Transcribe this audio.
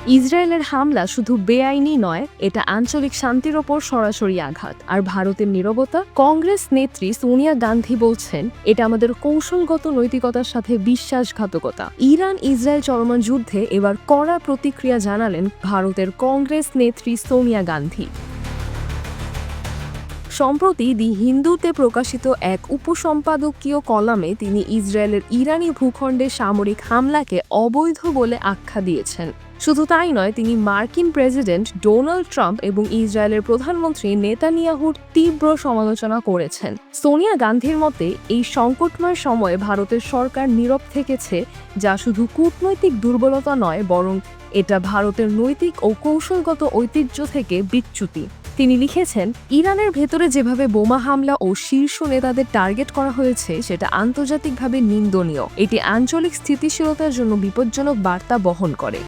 ইসরায়েলের হামলা শুধু বেআইনি নয়, এটা আঞ্চলিক শান্তির ওপর সরাসরি আঘাত। আর ভারতের নীরবতা? কংগ্রেস নেত্রী সোনিয়া গান্ধী বলছেন, এটা আমাদের কৌশলগত নৈতিকতার সাথে বিশ্বাসঘাতকতা। ইরান ইসরায়েল চলমান যুদ্ধে এবার কড়া প্রতিক্রিয়া জানালেন ভারতের কংগ্রেস নেত্রী সোনিয়া গান্ধী। সম্প্রতি দি হিন্দুতে প্রকাশিত এক উপসম্পাদকীয় কলামে তিনি ইসরায়েলের ইরানি ভূখণ্ডে সামরিক হামলাকে অবৈধ বলে আখ্যা দিয়েছেন। শুধু তাই নয়, তিনি মার্কিন প্রেসিডেন্ট ডোনাল্ড ট্রাম্প এবং ইসরায়েলের প্রধানমন্ত্রী নেতানিয়াহুর তীব্র সমালোচনা করেছেন। সোনিয়া গান্ধীর মতে, এই সংকটময় সময়ে ভারতের সরকার নীরব থেকেছে, যা শুধু কূটনৈতিক দুর্বলতা নয়, বরং এটা ভারতের নৈতিক ও কৌশলগত ঐতিহ্য থেকে বিচ্যুতি। তিনি লিখেছেন, ইরানের ভেতরে যেভাবে বোমা হামলা ও শীর্ষ নেতাদের টার্গেট করা হয়েছে সেটা আন্তর্জাতিকভাবে নিন্দনীয়। এটি আঞ্চলিক স্থিতিশীলতার জন্য বিপজ্জনক বার্তা বহন করে।